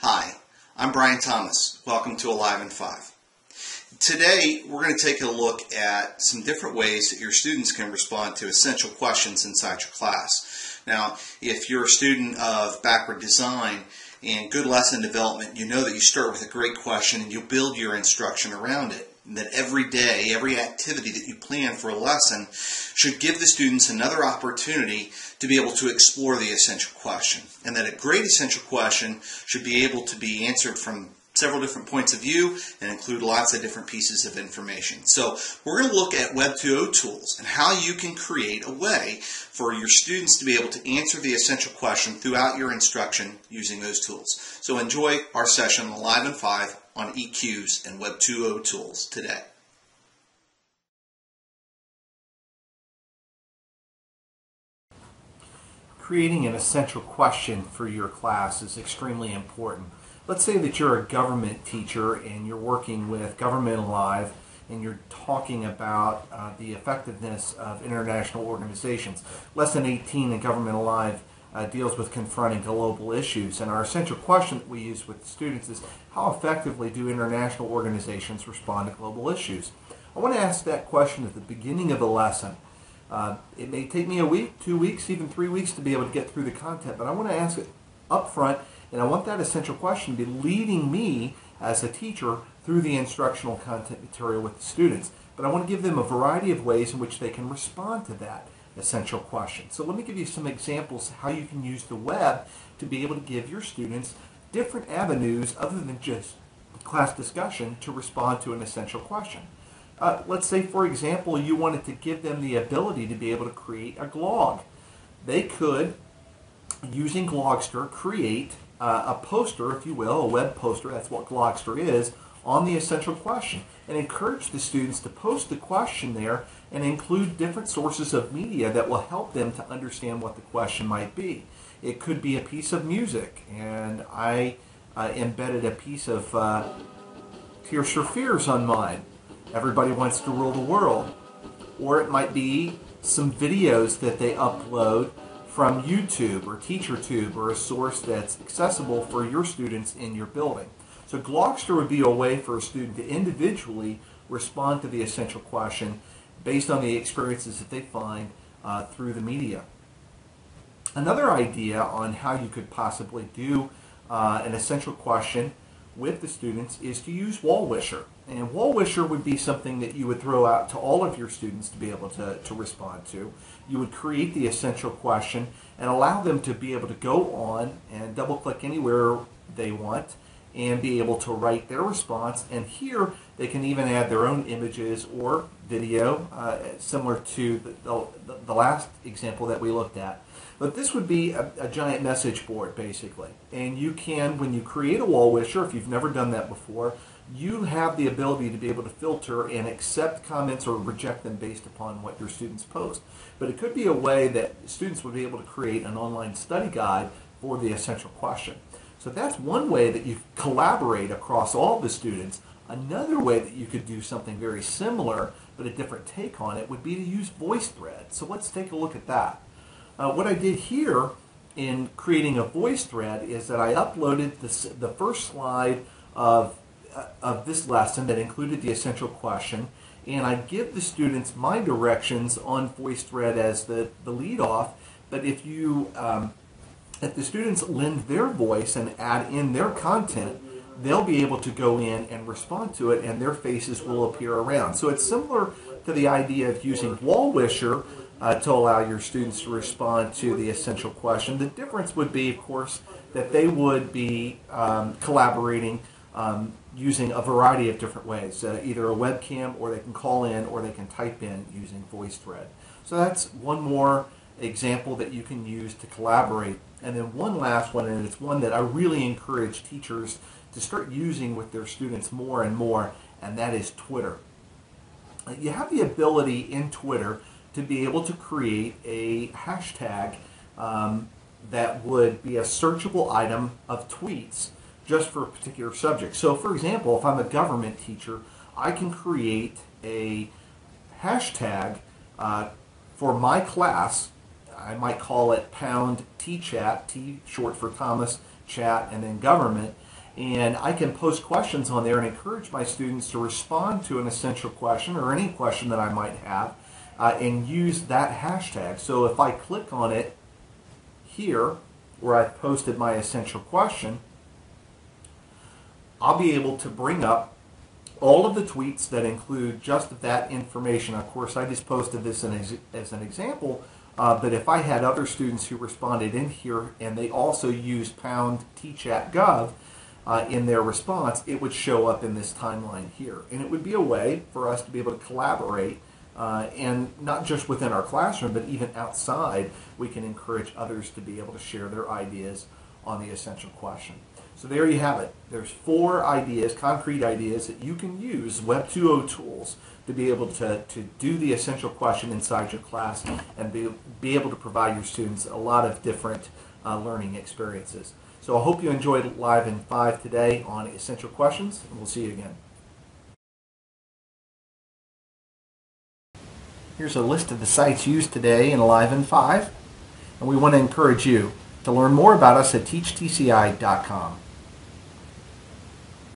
Hi, I'm Brian Thomas. Welcome to Alive in 5. Today we're going to take a look at some different ways that your students can respond to essential questions inside your class. Now, if you're a student of backward design and good lesson development, you know that you start with a great question and you build your instruction around it. And that every day, every activity that you plan for a lesson should give the students another opportunity to be able to explore the essential question. And that a great essential question should be able to be answered from several different points of view and include lots of different pieces of information. So we're going to look at Web 2.0 tools and how you can create a way for your students to be able to answer the essential question throughout your instruction using those tools. So enjoy our session Alive in 5 on EQs and Web 2.0 tools today. Creating an essential question for your class is extremely important. Let's say that you're a government teacher and you're working with Government Alive and you're talking about the effectiveness of international organizations. Lesson 18 in Government Alive deals with confronting global issues, and our essential question that we use with students is, how effectively do international organizations respond to global issues? I want to ask that question at the beginning of the lesson. It may take me a week, 2 weeks, even 3 weeks to be able to get through the content, but I want to ask it up front, and I want that essential question to be leading me as a teacher through the instructional content material with the students. But I want to give them a variety of ways in which they can respond to that essential question. So let me give you some examples of how you can use the web to be able to give your students different avenues other than just class discussion to respond to an essential question. Let's say, for example, you wanted to give them the ability to be able to create a glog. They could, using Glogster, create a poster, if you will, a web poster, that's what Glogster is, on the essential question, and encourage the students to post the question there and include different sources of media that will help them to understand what the question might be. It could be a piece of music, and I embedded a piece of Tears for Fears on mine. Everybody Wants to Rule the World. Or it might be some videos that they upload from YouTube or TeacherTube or a source that's accessible for your students in your building. So Glogster would be a way for a student to individually respond to the essential question based on the experiences that they find through the media. Another idea on how you could possibly do an essential question with the students is to use WallWisher. And WallWisher would be something that you would throw out to all of your students to be able to respond to. You would create the essential question and allow them to be able to go on and double-click anywhere they want and be able to write their response. And here they can even add their own images or video, similar to the last example that we looked at. But this would be a giant message board, basically. And you can, when you create a WallWisher, if you've never done that before, you have the ability to be able to filter and accept comments or reject them based upon what your students post. But it could be a way that students would be able to create an online study guide for the essential question. So that's one way that you collaborate across all the students. Another way that you could do something very similar, but a different take on it, would be to use VoiceThread. So let's take a look at that. What I did here in creating a VoiceThread is that I uploaded the first slide of this lesson that included the essential question, and I give the students my directions on VoiceThread as the lead off. But if the students lend their voice and add in their content, they'll be able to go in and respond to it, and their faces will appear around. So it's similar to the idea of using WallWisher to allow your students to respond to the essential question. The difference would be, of course, that they would be collaborating using a variety of different ways, either a webcam, or they can call in, or they can type in using VoiceThread. So that's one more example that you can use to collaborate. And then one last one, and it's one that I really encourage teachers to start using with their students more and more, and that is Twitter. You have the ability in Twitter to be able to create a hashtag that would be a searchable item of tweets just for a particular subject. So for example, if I'm a government teacher, I can create a hashtag for my class. I might call it #TChat, T short for Thomas, chat, and then government. And I can post questions on there and encourage my students to respond to an essential question or any question that I might have and use that hashtag. So if I click on it here, where I've posted my essential question, I'll be able to bring up all of the tweets that include just that information. Of course, I just posted this as an example, but if I had other students who responded in here and they also used #TChatGov in their response, it would show up in this timeline here. And it would be a way for us to be able to collaborate, and not just within our classroom, but even outside, we can encourage others to be able to share their ideas on the essential question. So there you have it. There's 4 ideas, concrete ideas, that you can use Web 2.0 tools to be able to do the essential question inside your class and be able to provide your students a lot of different learning experiences. So I hope you enjoyed Live in 5 today on essential questions, and we'll see you again. Here's a list of the sites used today in Live in 5, and we want to encourage you to learn more about us at teachtci.com.